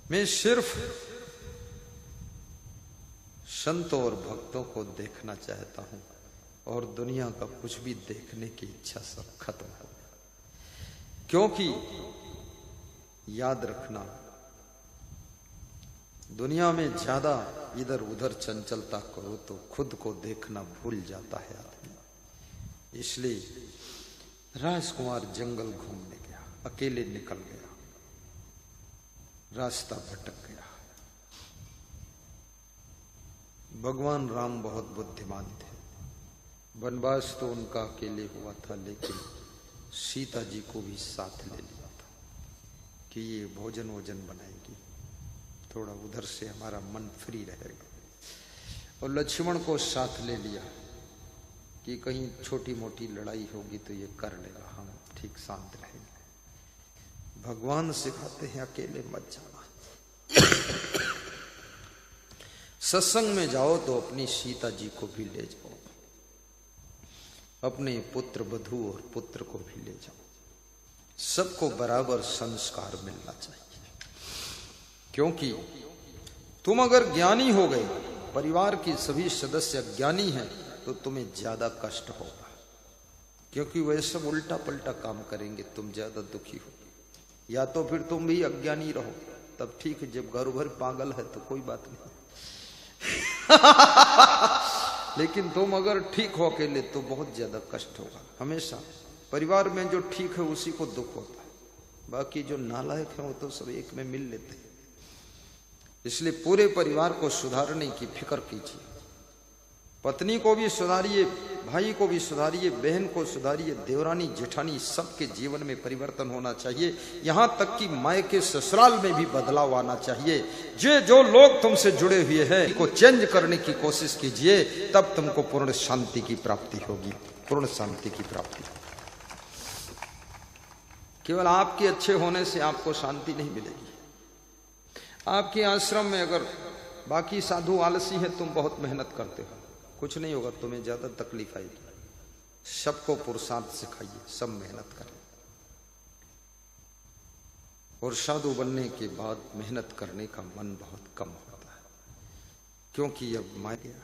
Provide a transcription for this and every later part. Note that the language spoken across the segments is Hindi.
मैं सिर्फ संतों और भक्तों को देखना चाहता हूं और दुनिया का कुछ भी देखने की इच्छा सब खत्म हो गई। क्योंकि याद रखना, दुनिया में ज्यादा इधर उधर चंचलता करो तो खुद को देखना भूल जाता है आदमी। इसलिए राजकुमार जंगल घूमने गया, अकेले निकल गया, रास्ता भटक गया। भगवान राम बहुत बुद्धिमान थे। वनवास तो उनका अकेले हुआ था, लेकिन सीता जी को भी साथ ले लिया था कि ये भोजन वोजन बनाएगी, थोड़ा उधर से हमारा मन फ्री रहेगा। और लक्ष्मण को साथ ले लिया कि कहीं छोटी मोटी लड़ाई होगी तो ये कर लेगा, हम ठीक शांत रहेंगे। भगवान सिखाते हैं अकेले मत जाना। सत्संग में जाओ तो अपनी सीता जी को भी ले जाओ, अपने पुत्र वधू और पुत्र को भी ले जाओ। सबको बराबर संस्कार मिलना चाहिए। क्योंकि तुम अगर ज्ञानी हो गए, परिवार की सभी सदस्य ज्ञानी हैं, तो तुम्हें ज्यादा कष्ट होगा। क्योंकि वह सब उल्टा पलटा काम करेंगे, तुम ज्यादा दुखी हो। या तो फिर तुम भी अज्ञानी रहो, तब ठीक है। जब घर भर पागल है तो कोई बात नहीं। लेकिन तुम अगर ठीक हो अकेले तो बहुत ज्यादा कष्ट होगा। हमेशा परिवार में जो ठीक है उसी को दुख होता है, बाकी जो नालायक है वो तो सब एक में मिल लेते हैं। इसलिए पूरे परिवार को सुधारने की फिक्र कीजिए। पत्नी को भी सुधारिए, भाई को भी सुधारिए, बहन को सुधारिए, देवरानी जेठानी सबके जीवन में परिवर्तन होना चाहिए। यहां तक कि मायके ससुराल में भी बदलाव आना चाहिए। जो लोग तुमसे जुड़े हुए हैं को चेंज करने की कोशिश कीजिए, तब तुमको पूर्ण शांति की प्राप्ति होगी। पूर्ण शांति की प्राप्ति। केवल आपके अच्छे होने से आपको शांति नहीं मिलेगी। आपके आश्रम में अगर बाकी साधु आलसी है, तुम बहुत मेहनत करते हो, कुछ नहीं होगा, तुम्हें ज्यादा तकलीफ आएगी। सबको पुरुषार्थ सिखाइए, सब मेहनत करें। और साधु बनने के बाद मेहनत करने का मन बहुत कम होता है। क्योंकि अब मार गया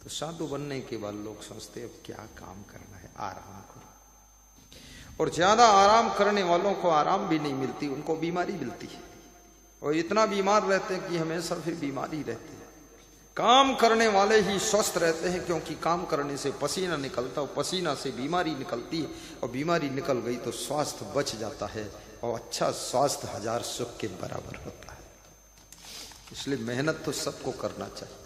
तो साधु बनने के बाद लोग सोचते अब क्या काम करना है, आराम करो। और ज्यादा आराम करने वालों को आराम भी नहीं मिलती, उनको बीमारी मिलती है। और इतना बीमार रहते हैं कि हमेशा फिर बीमारी रहते हैं। काम करने वाले ही स्वस्थ रहते हैं, क्योंकि काम करने से पसीना निकलता है, पसीना से बीमारी निकलती है, और बीमारी निकल गई तो स्वास्थ्य बच जाता है। और अच्छा स्वास्थ्य 1000 सुख के बराबर होता है। इसलिए मेहनत तो सबको करना चाहिए।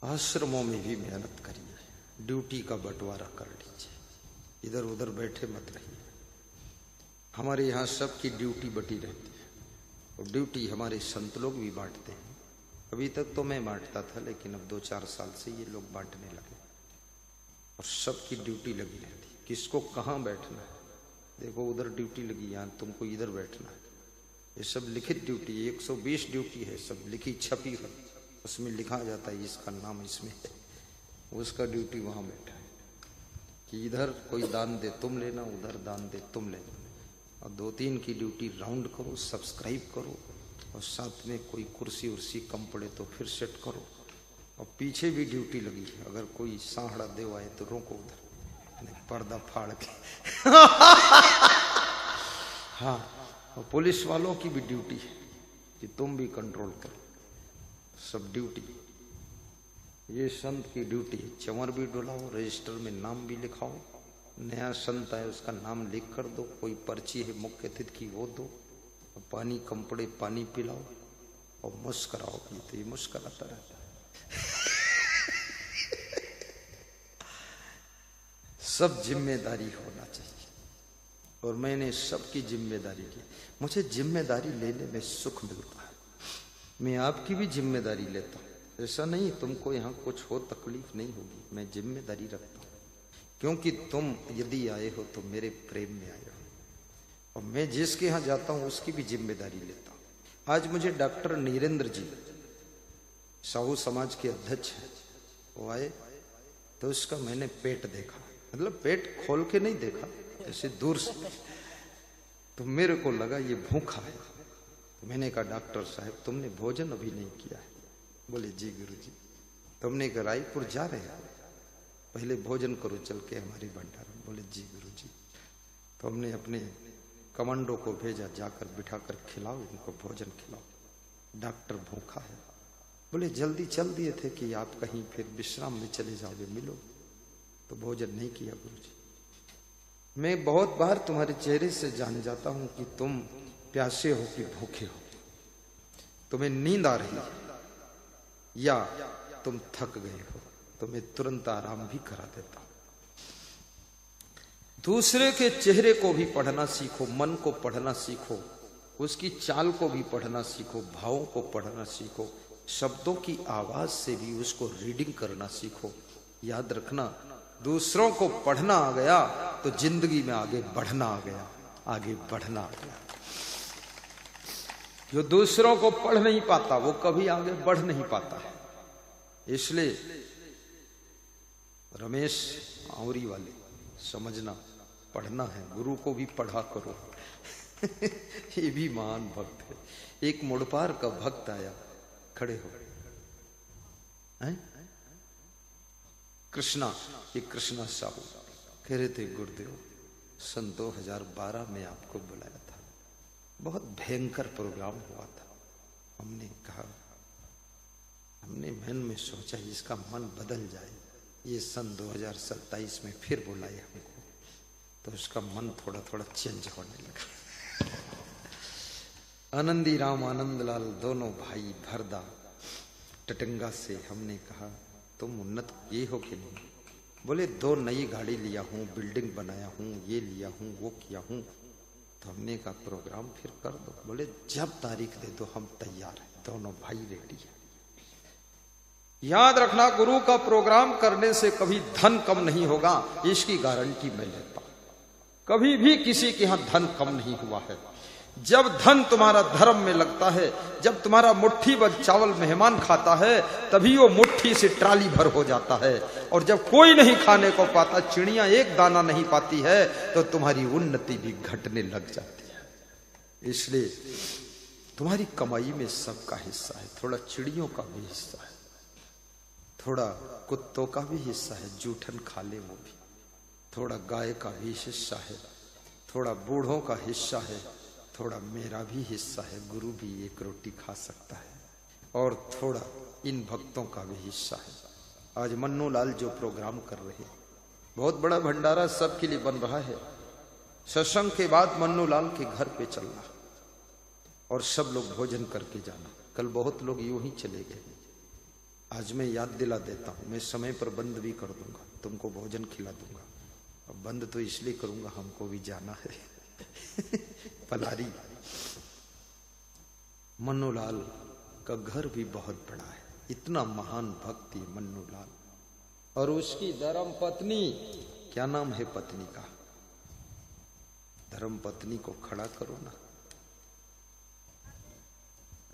आश्रमों में भी मेहनत करिए, ड्यूटी का बंटवारा कर लीजिए, इधर उधर बैठे मत रहिए। हमारे यहाँ सबकी ड्यूटी बटी रहती है, और ड्यूटी हमारे संत लोग भी बांटते हैं। अभी तक तो मैं बांटता था, लेकिन अब 2-4 साल से ये लोग बांटने लगे। और सबकी ड्यूटी लगी रहती है, किसको कहाँ बैठना है। देखो उधर ड्यूटी लगी, यहाँ तुमको इधर बैठना है। ये सब लिखित ड्यूटी, 120 ड्यूटी है, सब लिखी छपी है। उसमें लिखा जाता है इसका नाम इसमें है, उसका ड्यूटी वहाँ बैठा है कि इधर कोई दान दे तुम लेना, उधर दान दे तुम लेना। और 2-3 की ड्यूटी राउंड करो, सब्सक्राइब करो, और साथ में कोई कुर्सी उर्सी कम पड़े तो फिर सेट करो। और पीछे भी ड्यूटी लगी है, अगर कोई सांहड़ा देव आए तो रोको उधर, नहीं पर्दा फाड़ के। हाँ, और पुलिस वालों की भी ड्यूटी है कि तुम भी कंट्रोल करो। सब ड्यूटी, ये संत की ड्यूटी है। चंवर भी डुलाओ, रजिस्टर में नाम भी लिखाओ। नया संत है उसका नाम लिख कर दो, कोई पर्ची है मुख्य अतिथि की वो दो, पानी कम पड़े पानी पिलाओ, और मुस्कराओ। तो ये मुस्कराता रहता है। सब जिम्मेदारी होना चाहिए, और मैंने सबकी जिम्मेदारी ली। मुझे जिम्मेदारी लेने में सुख मिलता है। मैं आपकी भी जिम्मेदारी लेता हूँ। ऐसा नहीं तुमको यहाँ कुछ हो तकलीफ नहीं होगी, मैं जिम्मेदारी रखता हूँ। क्योंकि तुम यदि आए हो तो मेरे प्रेम में आए हो, और मैं जिसके यहाँ जाता हूँ उसकी भी जिम्मेदारी लेता हूँ। आज मुझे डॉक्टर नीरेंद्र जी, साहू समाज के अध्यक्ष हैं, वो आए तो उसका मैंने पेट देखा। मतलब पेट खोल के नहीं देखा, ऐसे दूर से। तो मेरे को लगा ये भूखा है, मैंने कहा डॉक्टर साहब तुमने भोजन अभी नहीं किया है। बोले जी गुरुजी। तुमने कहा रायपुर जा रहे हैं, पहले भोजन करो चल के हमारी भंडारा। बोले जी गुरुजी। तो हमने अपने कमांडो को भेजा, जाकर बिठाकर खिलाओ इनको, भोजन खिलाओ, डॉक्टर भूखा है। बोले जल्दी चल दिए थे कि आप कहीं फिर विश्राम में चले जाओगे, मिलो। तो भोजन नहीं किया गुरुजी। मैं बहुत बार तुम्हारे चेहरे से जान जाता हूं कि तुम प्यासे हो कि भूखे हो, तुम्हें नींद आ रही है या तुम थक गए हो, तो मैं तुरंत आराम भी करा देता हूं। दूसरे के चेहरे को भी पढ़ना सीखो, मन को पढ़ना सीखो, उसकी चाल को भी पढ़ना सीखो, भावों को पढ़ना सीखो, शब्दों की आवाज से भी उसको रीडिंग करना सीखो। याद रखना, दूसरों को पढ़ना आ गया तो जिंदगी में आगे बढ़ना आ गया, आगे बढ़ना आ गया। जो दूसरों को पढ़ नहीं पाता वो कभी आगे बढ़ नहीं पाता है। इसलिए रमेश आंवरी वाले समझना, पढ़ना है, गुरु को भी पढ़ा करो। ये भी महान भक्त है। एक मुड़पार का भक्त आया, खड़े हो, कृष्णा, ये कृष्णा साहू कह रहे थे गुरुदेव सन 2012 में आपको बुलाया था, बहुत भयंकर प्रोग्राम हुआ था। हमने कहा, हमने मन में सोचा इसका मन बदल जाए, ये सन 2027 में फिर बुलाए हमको, तो उसका मन थोड़ा थोड़ा चेंज होने लगा। आनंदी राम आनंदलाल दोनों भाई भरदा टटंगा से, हमने कहा तुम उन्नत ये हो कि नहीं? बोले 2 नई गाड़ी लिया हूं, बिल्डिंग बनाया हूं, ये लिया हूं, वो किया हूं। तो हमने कहा प्रोग्राम फिर कर दो। बोले जब तारीख दे दो हम तैयार हैं। दोनों भाई रेडी है। याद रखना, गुरु का प्रोग्राम करने से कभी धन कम नहीं होगा, इसकी गारंटी मैं लेता हूं। कभी भी किसी के यहां धन कम नहीं हुआ है। जब धन तुम्हारा धर्म में लगता है, जब तुम्हारा मुट्ठी भर चावल मेहमान खाता है, तभी वो मुट्ठी से ट्राली भर हो जाता है। और जब कोई नहीं खाने को पाता, चिड़ियां एक दाना नहीं पाती है, तो तुम्हारी उन्नति भी घटने लग जाती है। इसलिए तुम्हारी कमाई में सबका हिस्सा है, थोड़ा चिड़ियों का भी हिस्सा है, थोड़ा कुत्तों का भी हिस्सा है, जूठन खा ले वो भी, थोड़ा गाय का भी हिस्सा है, थोड़ा बूढ़ों का हिस्सा है, थोड़ा मेरा भी हिस्सा है, गुरु भी एक रोटी खा सकता है, और थोड़ा इन भक्तों का भी हिस्सा है। आज मन्नू लाल जो प्रोग्राम कर रहे हैं, बहुत बड़ा भंडारा सबके लिए बन रहा है। सत्संग के बाद मन्नू लाल के घर पे चलना और सब लोग भोजन करके जाना। कल बहुत लोग यूं ही चले गए, आज मैं याद दिला देता हूं। मैं समय पर बंद भी कर दूंगा, तुमको भोजन खिला दूंगा। अब बंद तो इसलिए करूंगा, हमको भी जाना है। पलारी मन्नू लाल का घर भी बहुत बड़ा है, इतना महान भक्ति मन्नू लाल। और उसकी धर्म पत्नी, क्या नाम है पत्नी का? धर्म पत्नी को खड़ा करो ना।